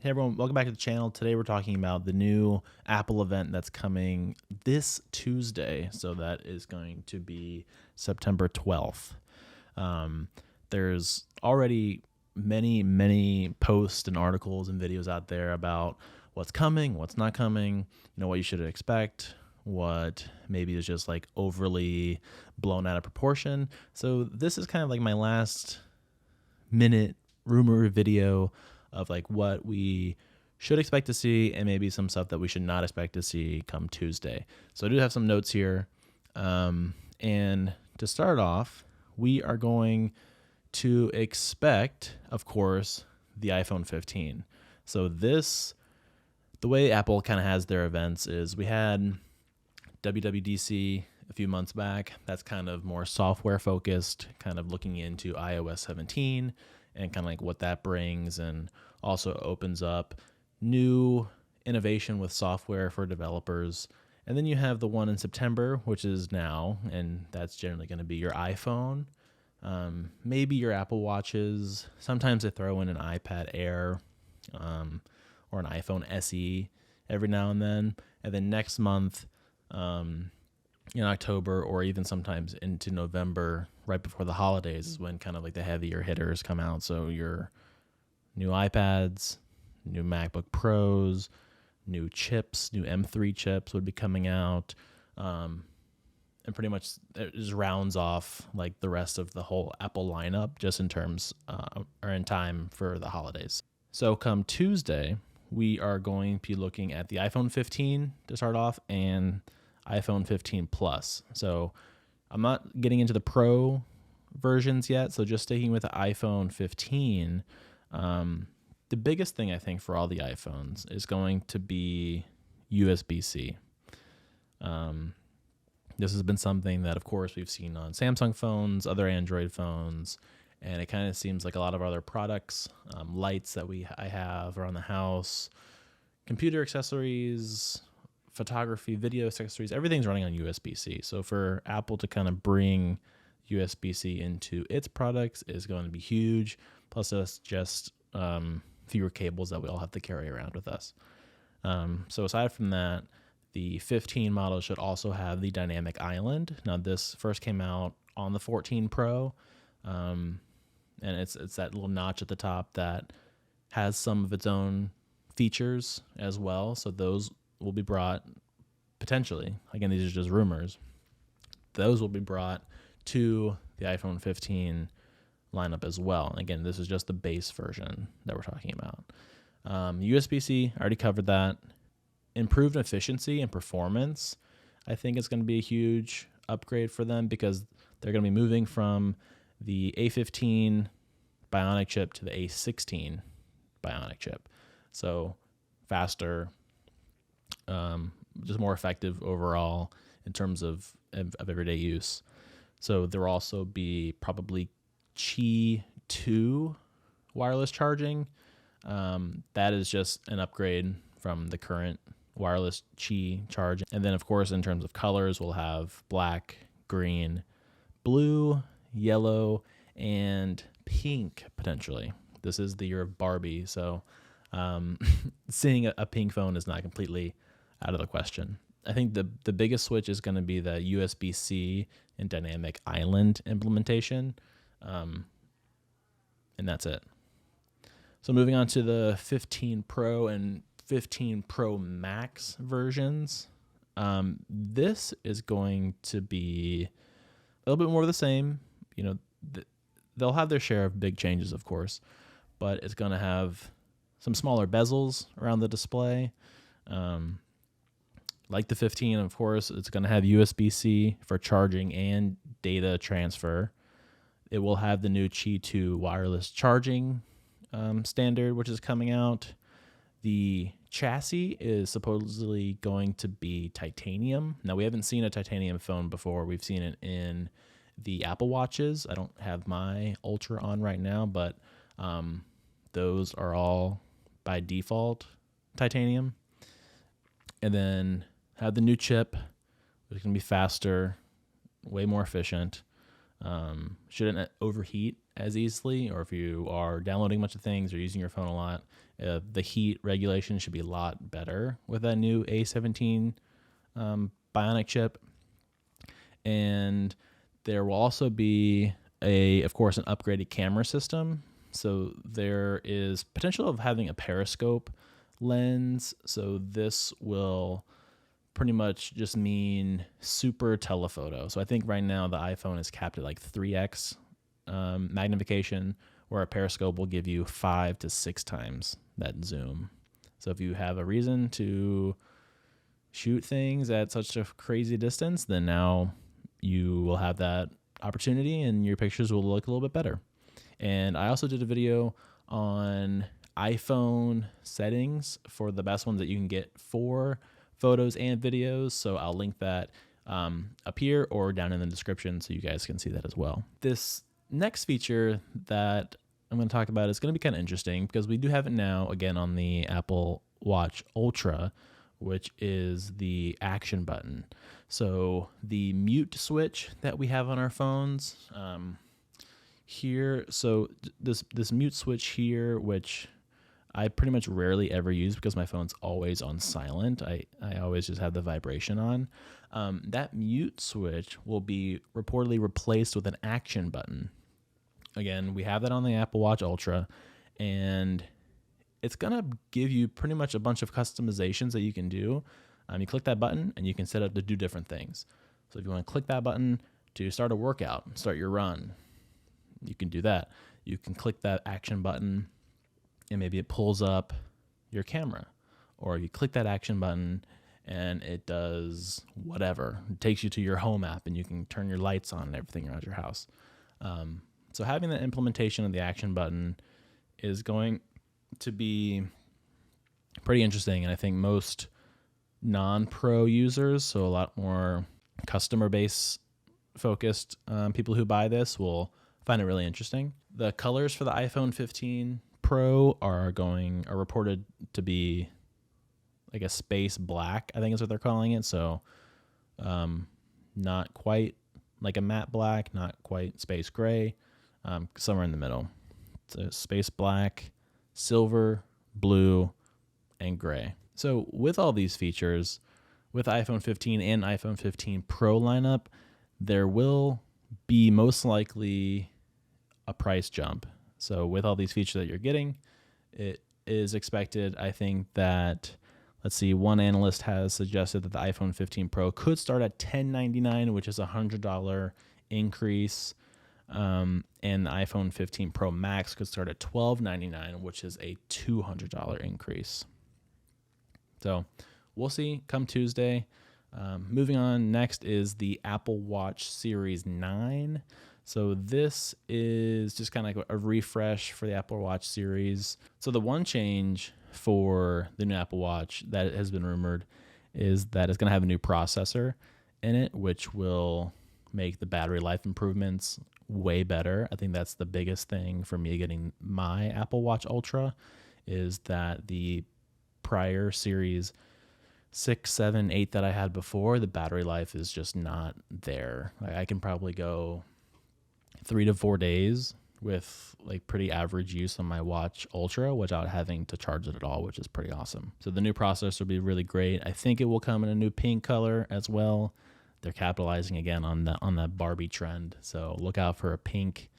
Hey everyone, welcome back to the channel. Today we're talking about the new Apple event that's coming this Tuesday. So that is going to be September 12th. There's already many posts and articles and videos out there about what's coming, what's not coming, what you should expect, what maybe is just like overly blown out of proportion. So this is kind of like my last minute rumor video of like what we should expect to see and maybe some stuff that we should not expect to see come Tuesday. So I do have some notes here. And to start off, we are going to expect, of course, the iPhone 15. So the way Apple kind of has their events is we had WWDC a few months back. That's kind of more software focused, kind of looking into iOS 17 and kind of like what that brings, and also opens up new innovation with software for developers. And then you have the one in September, which is now, and that's generally going to be your iPhone, maybe your Apple Watches. Sometimes they throw in an iPad Air or an iPhone SE every now and then. And then next month, in October or even sometimes into November, right before the holidays, is when kind of like the heavier hitters come out. So your new iPads, new MacBook Pros, new chips, new M3 chips would be coming out. And pretty much it just rounds off like the rest of the whole Apple lineup just in terms or in time for the holidays. So come Tuesday, we are going to be looking at the iPhone 15 to start off and iPhone 15 Plus. So I'm not getting into the Pro versions yet, so just sticking with the iPhone 15. The biggest thing I think for all the iPhones is going to be USB-C. This has been something that, of course, we've seen on Samsung phones, other Android phones, and it kind of seems like a lot of other products, lights that I have around the house, computer accessories, photography, video accessories, everything's running on USB-C. So for Apple to kind of bring USB-C into its products is going to be huge. Plus, it's just fewer cables that we all have to carry around with us. So aside from that, the 15 model should also have the dynamic island. Now, this first came out on the 14 Pro, and it's that little notch at the top that has some of its own features as well. So those will be brought potentially. Again, these are just rumors. Those will be brought to the iPhone 15 lineup as well. And again, this is just the base version that we're talking about. USB-C, I already covered that. Improved efficiency and performance, I think it's going to be a huge upgrade for them because they're going to be moving from the A15 Bionic chip to the A16 Bionic chip. So faster, just more effective overall in terms of everyday use. So there will also be probably Qi 2 wireless charging. That is just an upgrade from the current wireless Qi charging. And then, of course, in terms of colors, we'll have black, green, blue, yellow, and pink potentially. This is the year of Barbie, so seeing a pink phone is not completely out of the question. I think the biggest switch is going to be the USB-C and dynamic island implementation, and that's it. So moving on to the 15 Pro and 15 Pro Max versions, this is going to be a little bit more of the same. They'll have their share of big changes, of course, but it's going to have some smaller bezels around the display. Like the 15, of course, it's going to have USB-C for charging and data transfer. It will have the new Qi 2 wireless charging standard, which is coming out. The chassis is supposedly going to be titanium. Now, we haven't seen a titanium phone before. We've seen it in the Apple Watches. I don't have my Ultra on right now, but those are all by default titanium. And then have the new chip, which is going to be faster, way more efficient. Shouldn't overheat as easily, or if you are downloading a bunch of things or using your phone a lot, The heat regulation should be a lot better with that new A17 Bionic chip. And there will also be of course, an upgraded camera system. So there is potential of having a periscope lens. So this will pretty much just mean super telephoto. So I think right now the iPhone is capped at like 3x magnification, where a periscope will give you 5 to 6 times that zoom. So if you have a reason to shoot things at such a crazy distance, then now you will have that opportunity and your pictures will look a little bit better. And I also did a video on iPhone settings for the best ones that you can get for photos and videos. So I'll link that up here or down in the description so you guys can see that as well. This next feature that I'm going to talk about is going to be kind of interesting because we do have it now again on the Apple Watch Ultra, which is the action button. So the mute switch that we have on our phones here. So this mute switch here, which I pretty much rarely ever use because my phone's always on silent. I always just have the vibration on. That mute switch will be reportedly replaced with an action button. Again, we have that on the Apple Watch Ultra, and it's going to give you pretty much a bunch of customizations that you can do. You click that button, and you can set up to do different things. So if you want to click that button to start a workout, start your run, you can do that. You can click that action button, and maybe it pulls up your camera. Or you click that action button, and it does whatever. It takes you to your home app, and you can turn your lights on and everything around your house. So having the implementation of the action button is going to be pretty interesting. And I think most non-pro users, so a lot more customer base focused people who buy this will find it really interesting. The colors for the iPhone 15 Pro are reported to be like a space black, I think is what they're calling it. So not quite like a matte black, not quite space gray, somewhere in the middle. It's a space black, silver, blue, and gray. So with all these features, with iPhone 15 and iPhone 15 Pro lineup, there will be most likely a price jump. So with all these features that you're getting, it is expected, I think that, let's see, one analyst has suggested that the iPhone 15 Pro could start at $1099, which is a $100 increase. And the iPhone 15 Pro Max could start at $1299, which is a $200 increase. So we'll see come Tuesday. Moving on, next is the Apple Watch Series 9. So this is just kind of like a refresh for the Apple Watch series. So the one change for the new Apple Watch that has been rumored is that it's going to have a new processor in it, which will make the battery life improvements way better. I think that's the biggest thing for me getting my Apple Watch Ultra, is that the prior series 6, 7, 8 that I had before, the battery life is just not there. Like I can probably go 3 to 4 days with like pretty average use on my Watch Ultra without having to charge it at all, which is pretty awesome. So the new processor will be really great. I think it will come in a new pink color as well. They're capitalizing again on that Barbie trend. So look out for a pink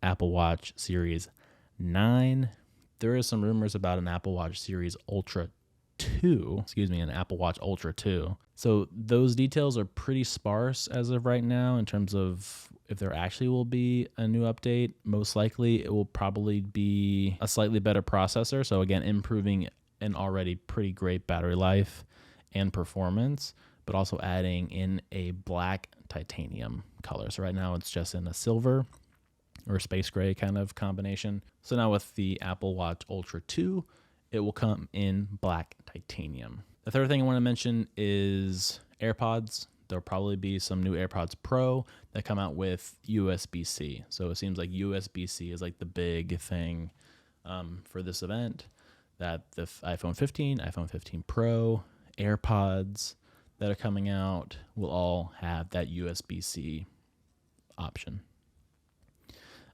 Apple Watch Series 9. There is some rumors about an Apple Watch Series Ultra 2, an Apple Watch Ultra 2. So those details are pretty sparse as of right now in terms of if there actually will be a new update. Most likely it will probably be a slightly better processor. So again, improving an already pretty great battery life and performance, but also adding in a black titanium color. So right now it's just in a silver or space gray kind of combination. So now with the Apple Watch Ultra 2, it will come in black titanium. The third thing I want to mention is AirPods. There'll probably be some new AirPods Pro that come out with USB-C. So it seems like USB-C is like the big thing for this event, that the iPhone 15, iPhone 15 Pro, AirPods that are coming out will all have that USB-C option.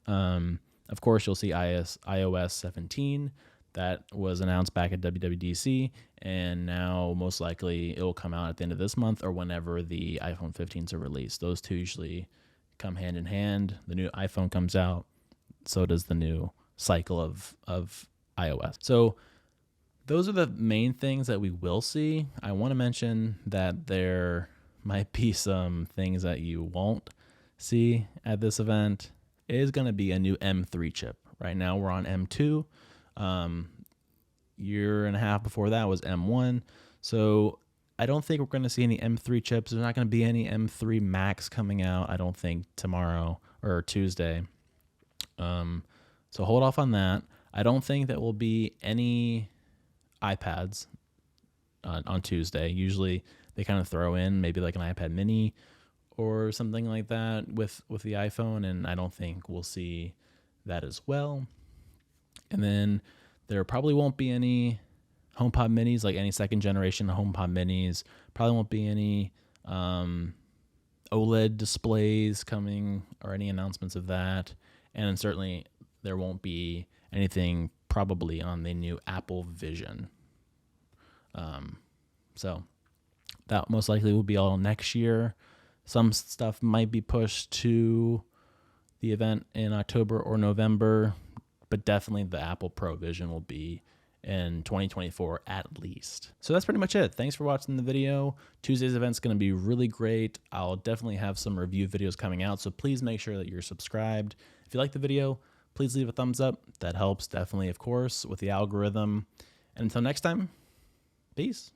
Of course, you'll see iOS 17. That was announced back at WWDC, and now most likely it will come out at the end of this month or whenever the iPhone 15s are released. Those two usually come hand in hand. The new iPhone comes out, so does the new cycle of iOS. So those are the main things that we will see. I want to mention that there might be some things that you won't see at this event. It is going to be a new M3 chip. Right now we're on M2. Year and a half before that was M1. So I don't think we're going to see any M3 chips. There's not going to be any M3 Max coming out, I don't think, tomorrow or Tuesday. So hold off on that. I don't think that will be any iPads on Tuesday. Usually they kind of throw in maybe like an iPad mini or something like that with the iPhone, and I don't think we'll see that as well. And then there probably won't be any HomePod minis, like any second generation HomePod minis. Probably won't be any OLED displays coming or any announcements of that. And certainly there won't be anything probably on the new Apple Vision. So that most likely will be all next year. Some stuff might be pushed to the event in October or November, but definitely the Apple Pro Vision will be in 2024 at least. So that's pretty much it. Thanks for watching the video. Tuesday's event's going to be really great. I'll definitely have some review videos coming out, so please make sure that you're subscribed. If you like the video, please leave a thumbs up. That helps definitely, of course, with the algorithm. And until next time, peace.